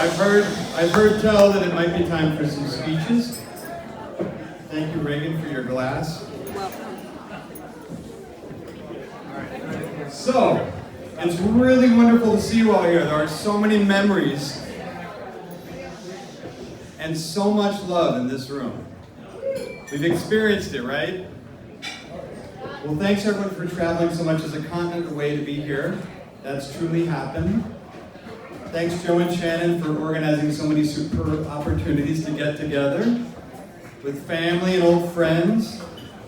I've heard tell that it might be time for some speeches. Thank you, Reagan, for your glass. So, it's really wonderful to see you all here. There are so many memories and so much love in this room. We've experienced it, right? Well, thanks everyone for traveling so much as a continent away to be here. That's truly happened. Thanks Joe and Shannon for organizing so many superb opportunities to get together with family and old friends,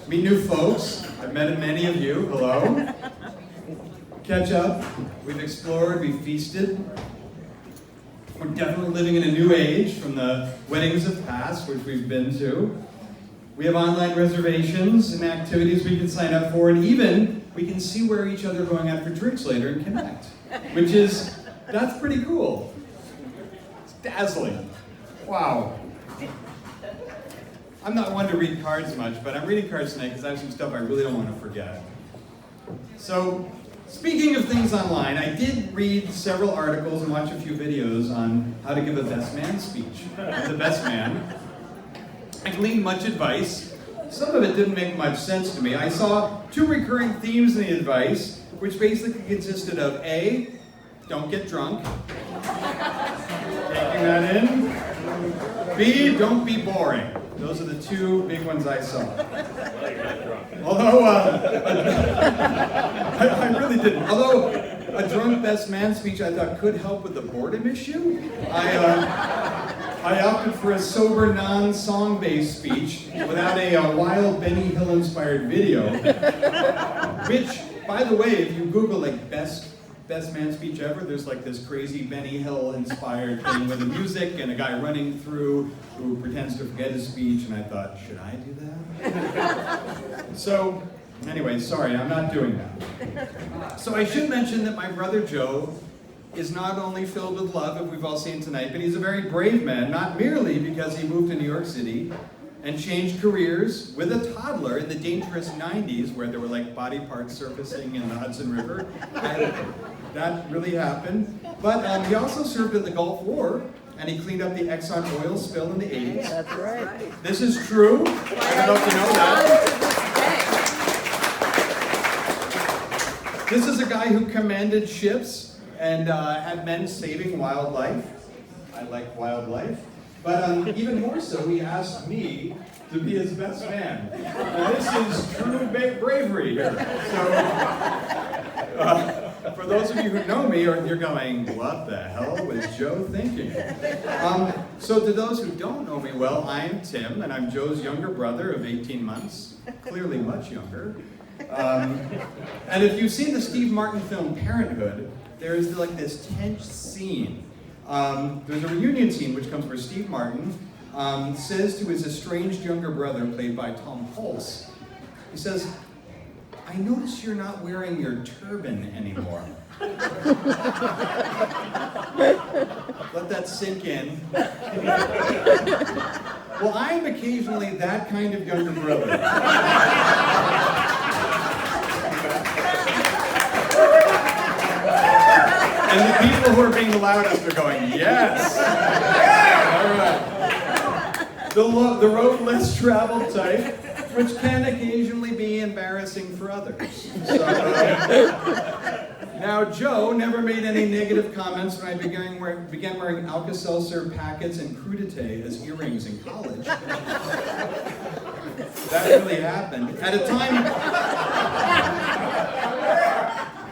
meet new folks. I've met many of you. Hello. Catch up. We've explored, we've feasted. We're definitely living in a new age from the weddings of past, which we've been to. We have online reservations and activities we can sign up for, and even we can see where each other are going out for drinks later and connect, that's pretty cool. It's dazzling. Wow. I'm not one to read cards much, but I'm reading cards tonight because I have some stuff I really don't want to forget. So, speaking of things online, I did read several articles and watch a few videos on how to give a best man speech. I'm the best man. I gleaned much advice. Some of it didn't make much sense to me. I saw two recurring themes in the advice, which basically consisted of A, don't get drunk. Taking that in. B, don't be boring. Those are the two big ones I saw. Although, I really didn't. Although, a drunk best man speech I thought could help with the boredom issue. I opted for a sober, non-song-based speech without a wild Benny Hill-inspired video, which, by the way, if you Google like best man speech ever, there's like this crazy Benny Hill-inspired thing with the music and a guy running through who pretends to forget his speech, and I thought, should I do that? So, anyway, sorry, I'm not doing that. So I should mention that my brother Joe is not only filled with love, as we've all seen tonight, but he's a very brave man, not merely because he moved to New York City and changed careers with a toddler in the dangerous 90s where there were like body parts surfacing in the Hudson River. That really happened. But he also served in the Gulf War, and he cleaned up the Exxon oil spill in the 80s. Yeah, that's right. This is true. I don't know if you know that. This is a guy who commanded ships and had men saving wildlife. I like wildlife. But even more so, he asked me to be his best man. Now, this is true bravery here. So, for those of you who know me, you're going, what the hell was Joe thinking? So to those who don't know me well, I'm Tim, and I'm Joe's younger brother of 18 months, clearly much younger. And if you've seen the Steve Martin film Parenthood, there's like this tense scene. There's a reunion scene which comes where Steve Martin says to his estranged younger brother, played by Tom Hulce, he says, I notice you're not wearing your turban anymore. Let that sink in. Well, I'm occasionally that kind of younger brother. And the people who are being the loudest are going, yes! All right. The road less traveled type, which can occasionally be embarrassing for others. So, now, Joe never made any negative comments when I began wearing Alka-Seltzer packets and crudité as earrings in college. That really happened. At a time...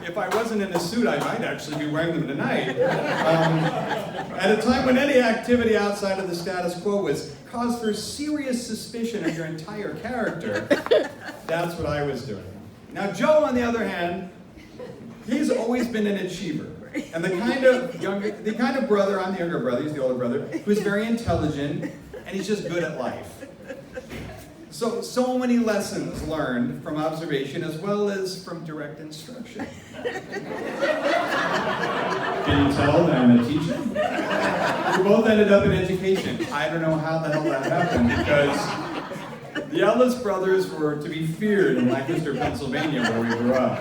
If I wasn't in a suit, I might actually be wearing them tonight. At a time when any activity outside of the status quo was cause for serious suspicion of your entire character, that's what I was doing. Now, Joe, on the other hand, he's always been an achiever. And the kind of brother, I'm the younger brother, he's the older brother, who's very intelligent, and he's just good at life. So many lessons learned from observation as well as from direct instruction. Can you tell that I'm a teacher? We both ended up in education. I don't know how the hell that happened because the Ellis brothers were to be feared in Lancaster, Pennsylvania, where we grew up.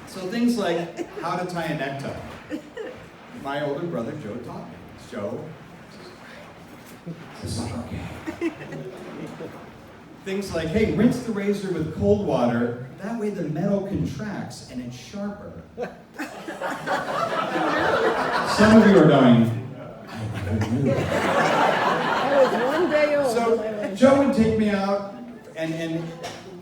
So things like how to tie a necktie. my older brother Joe taught me. Joe, this is okay. Things like, hey, rinse the razor with cold water. That way the metal contracts and it's sharper. Some of you are going, I was 1 day old. So Joe would take me out, and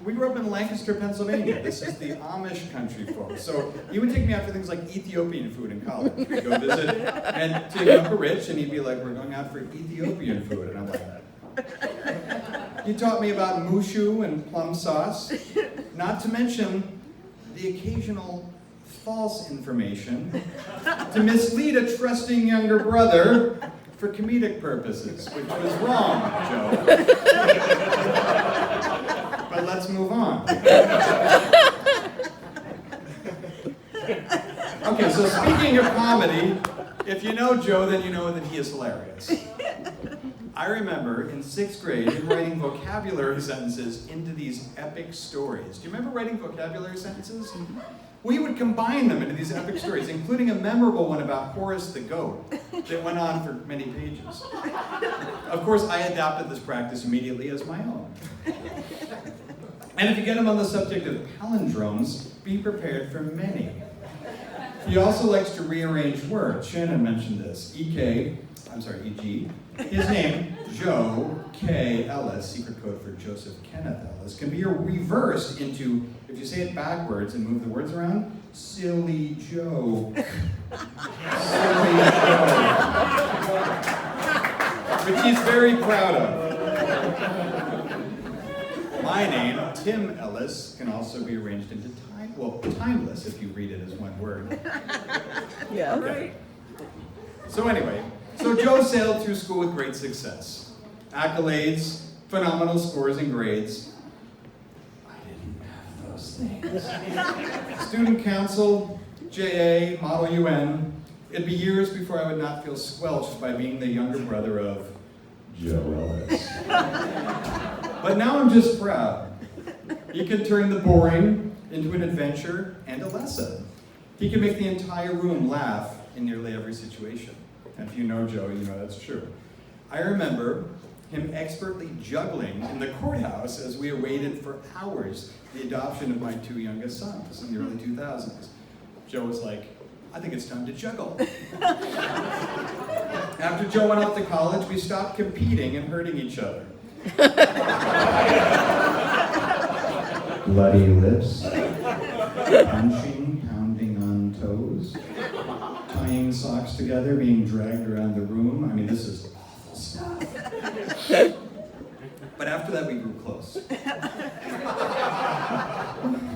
we grew up in Lancaster, Pennsylvania. This is the Amish country, folks. So he would take me out for things like Ethiopian food in college. We'd go visit and to Uncle Rich, and he'd be like, we're going out for Ethiopian food. And I'm like, he taught me about mushu and plum sauce, not to mention the occasional false information to mislead a trusting younger brother for comedic purposes, which was wrong, Joe. But let's move on. Okay, so speaking of comedy, if you know Joe, then you know that he is hilarious. I remember in 6th grade him writing vocabulary sentences into these epic stories. Do you remember writing vocabulary sentences? We would combine them into these epic stories, including a memorable one about Horace the goat that went on for many pages. Of course, I adopted this practice immediately as my own. And if you get him on the subject of palindromes, be prepared for many. He also likes to rearrange words. Shannon mentioned this. E.G. His name, Joe K. Ellis, secret code for Joseph Kenneth Ellis, can be reversed into, if you say it backwards and move the words around, Silly Joe. Silly Joe. Which he's very proud of. My name, Tim Ellis, can also be arranged into timeless if you read it as one word. Yeah, Okay. right. So anyway, Joe sailed through school with great success. Accolades, phenomenal scores and grades. I didn't have those things. Student council, JA, Model UN. It'd be years before I would not feel squelched by being the younger brother of Joe Ellis. But now I'm just proud. He can turn the boring into an adventure and a lesson. He can make the entire room laugh in nearly every situation. And if you know Joe, you know that's true. I remember him expertly juggling in the courthouse as we awaited for hours the adoption of my 2 youngest sons in the early 2000s. Joe was like, I think it's time to juggle. After Joe went off to college, we stopped competing and hurting each other. Bloody lips, punching, pounding on toes, tying socks together, being dragged around the room. I mean, this is awful stuff. But after that, we grew close.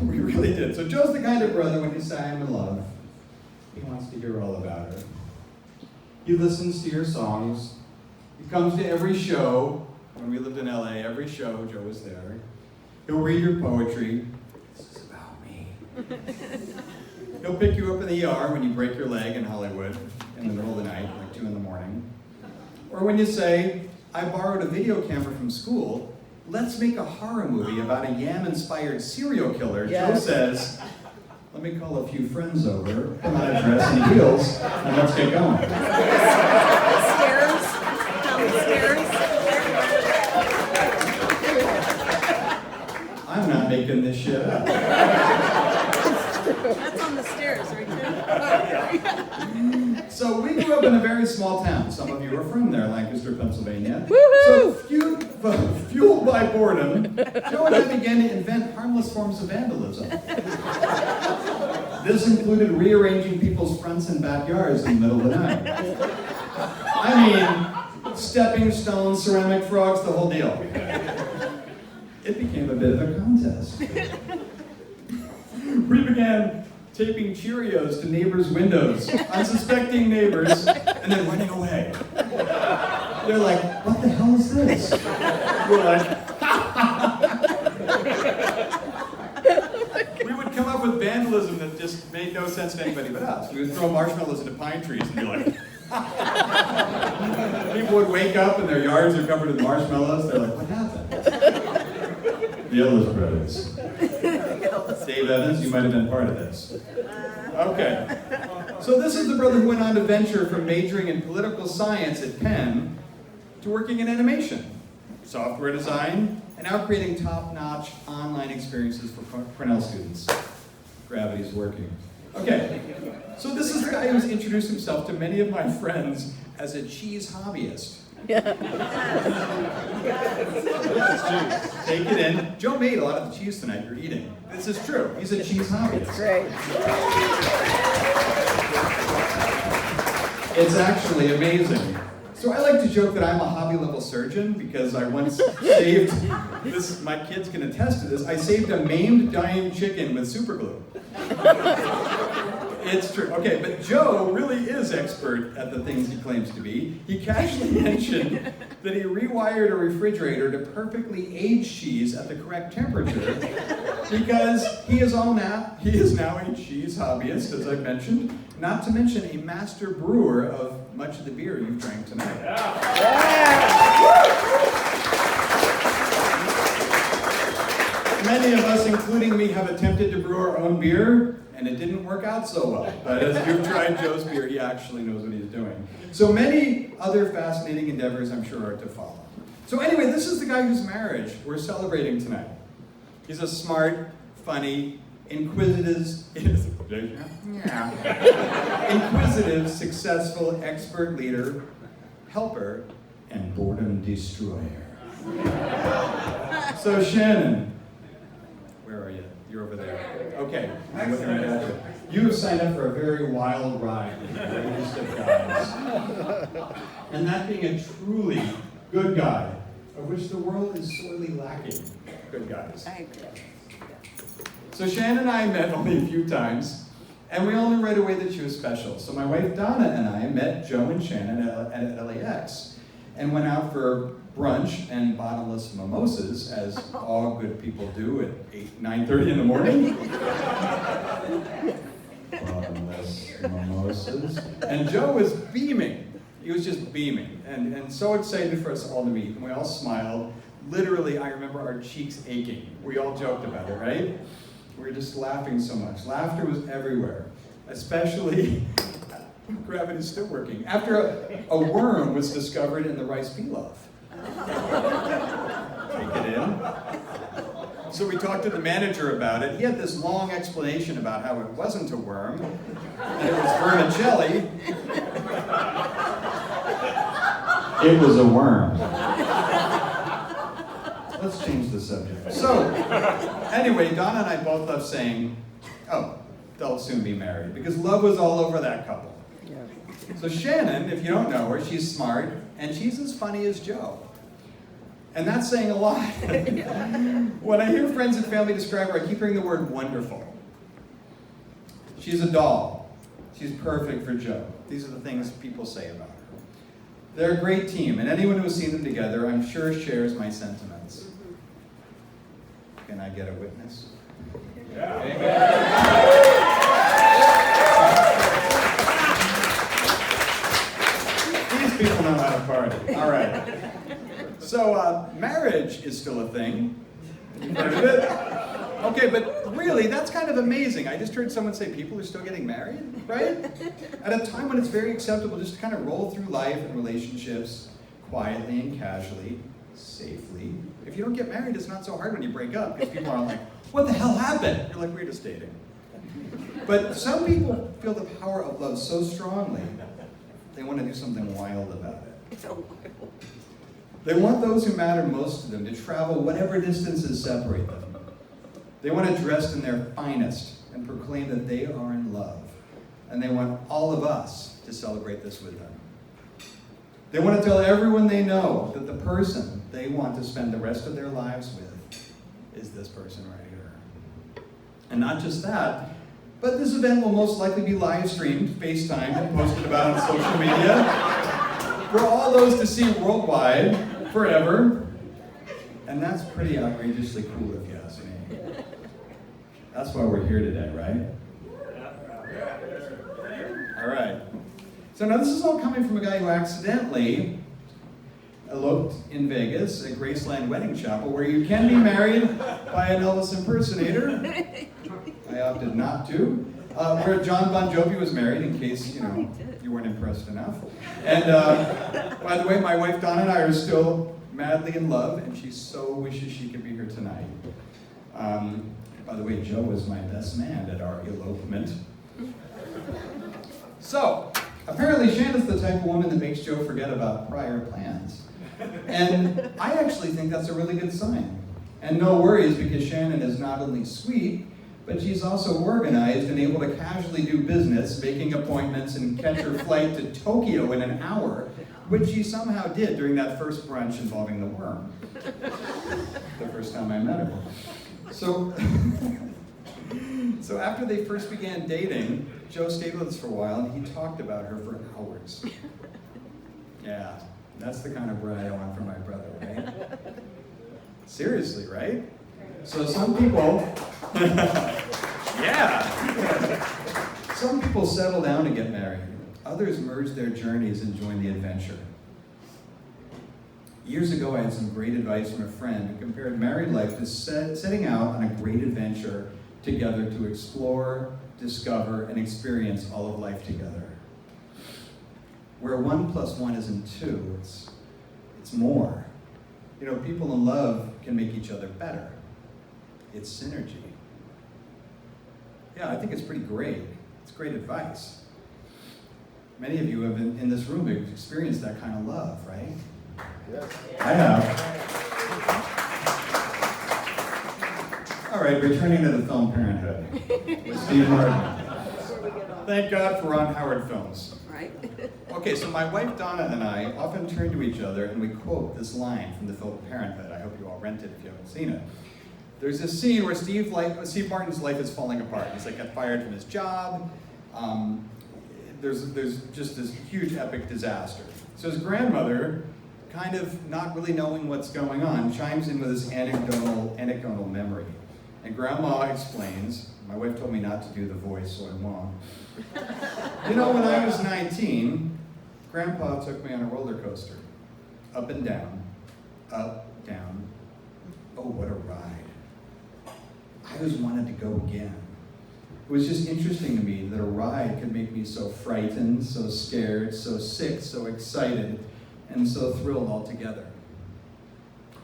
We really did. So Joe's the kind of brother, when you say I'm in love, he wants to hear all about her. He listens to your songs. He comes to every show. When we lived in LA, every show, Joe was there. He'll read your poetry. This is about me. He'll pick you up in the ER when you break your leg in Hollywood in the middle of the night, like 2 a.m. Or when you say, I borrowed a video camera from school, let's make a horror movie about a yam-inspired serial killer. Yes. Joe says, let me call a few friends over, come out of dress and heels, and let's get going. Stairs. Down the stairs. I'm not making this shit up. That's on the stairs right there. So we grew up in a very small town. Some of you are from there, Lancaster, Pennsylvania. Woohoo! So fueled by boredom, Joe and I began to invent harmless forms of vandalism. This included rearranging people's fronts and backyards in the middle of the night. I mean, stepping stones, ceramic frogs, the whole deal. It became a bit of a contest. We began taping Cheerios to neighbors' windows, unsuspecting neighbors, and then running away. They're like, what the hell is this? We're like, we would come up with vandalism that just made no sense to anybody but us. We would throw marshmallows into pine trees and be like, people would wake up and their yards are covered in marshmallows. They're like, what happened? The Ellis brothers. Dave Evans, you might have been part of this. Okay. So this is the brother who went on to venture from majoring in political science at Penn to working in animation, software design, and now creating top-notch online experiences for Cornell students. Gravity's working. Okay, so this is the guy who's introduced himself to many of my friends as a cheese hobbyist. Take it in. Joe made a lot of the cheese tonight you're eating. This is true. He's a cheese hobbyist. Great. It's actually amazing. So I like to joke that I'm a hobby-level surgeon because I once saved this. My kids can attest to this. I saved a maimed, dying chicken with super glue. It's true. Okay, but Joe really is expert at the things he claims to be. He casually mentioned that he rewired a refrigerator to perfectly age cheese at the correct temperature because he is now a cheese hobbyist, as I mentioned, not to mention a master brewer of much of the beer you've drank tonight. Many of us, including me, have attempted to brew our own beer, and it didn't work out so well. But as you've tried Joe's beer, he actually knows what he's doing. So many other fascinating endeavors, I'm sure, are to follow. So anyway, this is the guy whose marriage we're celebrating tonight. He's a smart, funny, inquisitive, successful, expert leader, helper, and boredom destroyer. So Shannon, where are you? You're over there. Okay. You have signed up for a very wild ride with the greatest of guys. And that being a truly good guy, of which the world is sorely lacking good guys. I agree. So Shannon and I met only a few times, and we all knew right away that she was special. So my wife Donna and I met Joe and Shannon at LAX and went out for brunch and bottomless mimosas, as all good people do at 9:30 in the morning. Bottomless mimosas. And Joe was beaming. He was just beaming and so excited for us all to meet. And we all smiled. Literally, I remember our cheeks aching. We all joked about it, right? We were just laughing so much. Laughter was everywhere, especially, gravity's still working, after a worm was discovered in the rice pilaf. Take it in. So we talked to the manager about it. He had this long explanation about how it wasn't a worm, and it was vermicelli. It was a worm. Let's change the subject. So, anyway, Donna and I both love saying, oh, they'll soon be married, because love was all over that couple. Yeah. So Shannon, if you don't know her, she's smart, and she's as funny as Joe. And that's saying a lot. When I hear friends and family describe her, I keep hearing the word wonderful. She's a doll. She's perfect for Joe. These are the things people say about her. They're a great team, and anyone who has seen them together, I'm sure, shares my sentiments. Can I get a witness? Yeah. Amen. These people know how to party. All right. So marriage is still a thing. You've heard of it? Okay, but really, that's kind of amazing. I just heard someone say people are still getting married, right? At a time when it's very acceptable just to kind of roll through life and relationships quietly and casually, safely. If you don't get married, it's not so hard when you break up, because people aren't like, what the hell happened? You're like, we're just dating. But some people feel the power of love so strongly, they want to do something wild about it. It's a wild. They want those who matter most to them to travel whatever distances separate them. They want to dress in their finest and proclaim that they are in love. And they want all of us to celebrate this with them. They want to tell everyone they know that the person they want to spend the rest of their lives with is this person right here. And not just that, but this event will most likely be live streamed, FaceTimed, and posted about on social media for all those to see worldwide forever. And that's pretty outrageously cool if you ask me. That's why we're here today, right? All right. So now this is all coming from a guy who accidentally eloped in Vegas at Graceland Wedding Chapel, where you can be married by an Elvis impersonator. I opted not to. where John Bon Jovi was married, in case, you weren't impressed enough. And by the way, my wife Donna and I are still madly in love, and she so wishes she could be here tonight. By the way, Joe was my best man at our elopement. So, apparently Shannon's the type of woman that makes Joe forget about prior plans. And I actually think that's a really good sign. And no worries, because Shannon is not only sweet, but she's also organized and able to casually do business, making appointments and catch her flight to Tokyo in an hour, which she somehow did during that first brunch involving the worm. The first time I met her. So after they first began dating, Joe stayed with us for a while, and he talked about her for hours. Yeah, that's the kind of bride I want for my brother, right? Seriously, right? So some people, yeah. Some people settle down to get married. Others merge their journeys and join the adventure. Years ago, I had some great advice from a friend who compared married life to setting out on a great adventure together to explore, discover, and experience all of life together. Where 1 + 1 isn't 2, it's more. People in love can make each other better. It's synergy. Yeah, I think it's pretty great. It's great advice. Many of you have in this room have experienced that kind of love, right? Yes. I have. All right, returning to the film Parenthood with Steve Martin. Thank God for Ron Howard films. Right. Okay, so my wife Donna and I often turn to each other and we quote this line from the film Parenthood. I hope you all rent it if you haven't seen it. There's this scene where Steve Martin's life is falling apart. He's got fired from his job. There's just this huge epic disaster. So his grandmother, kind of not really knowing what's going on, chimes in with this anecdotal memory. And Grandma explains, my wife told me not to do the voice, so I won't. When I was 19, Grandpa took me on a roller coaster. Up and down, up, down. Oh, what a ride. I always wanted to go again. It was just interesting to me that a ride could make me so frightened, so scared, so sick, so excited, and so thrilled all together.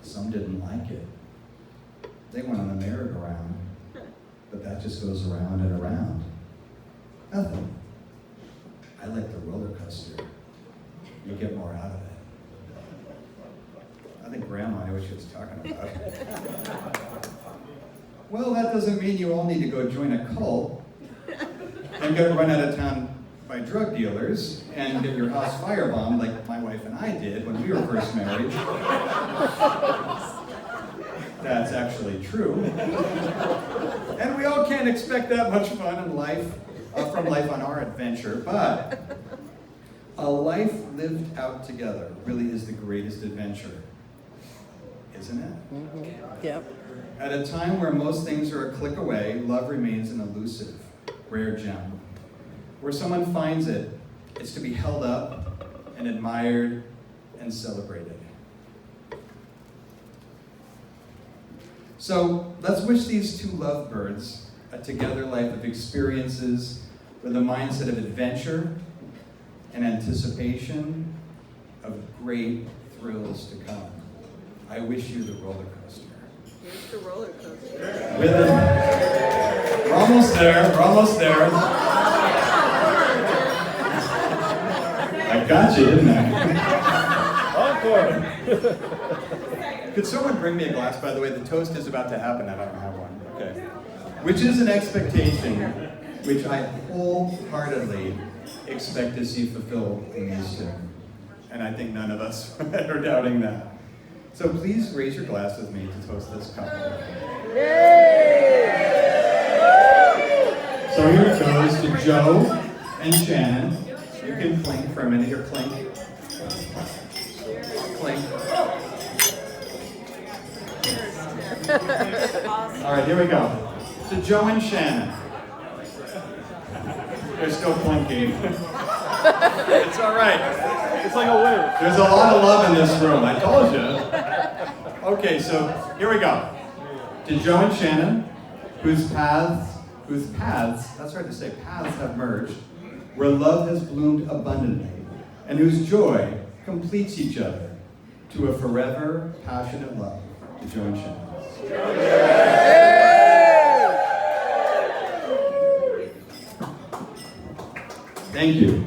Some didn't like it. They went on the merry-go-round, but that just goes around and around. Nothing. I like the roller coaster. You get more out of it. I think Grandma knew what she was talking about. Well, that doesn't mean you all need to go join a cult and get run out of town by drug dealers and get your house firebombed like my wife and I did when we were first married. That's actually true. And we all can't expect that much fun in life, from life on our adventure, but a life lived out together really is the greatest adventure, isn't it? Mm-hmm. Yep. At a time where most things are a click away, love remains an elusive, rare gem. Where someone finds it, it's to be held up and admired and celebrated. So let's wish these two lovebirds a together life of experiences with a mindset of adventure and anticipation of great thrills to come. I wish you the roller coaster. Here's the roller coaster. With it. We're almost there. We're almost there. I got you, didn't I? Encore! Could someone bring me a glass, by the way? The toast is about to happen. I don't have one. Okay. Which is an expectation which I wholeheartedly expect to see fulfilled in these two. And I think none of us are doubting that. So please raise your glass with me to toast this couple. So here it goes to Joe and Shannon. You can clink for a minute. Here, clink. Clink. All right, here we go. To Joe and Shannon. They're still clinking. It's all right. It's like a winner. There's a lot of love in this room, I told you. Okay, so here we go. To Joe and Shannon, whose paths whose paths, that's hard to say, paths have merged, where love has bloomed abundantly, and whose joy completes each other to a forever passionate love. To Joe and Shannon. Thank you.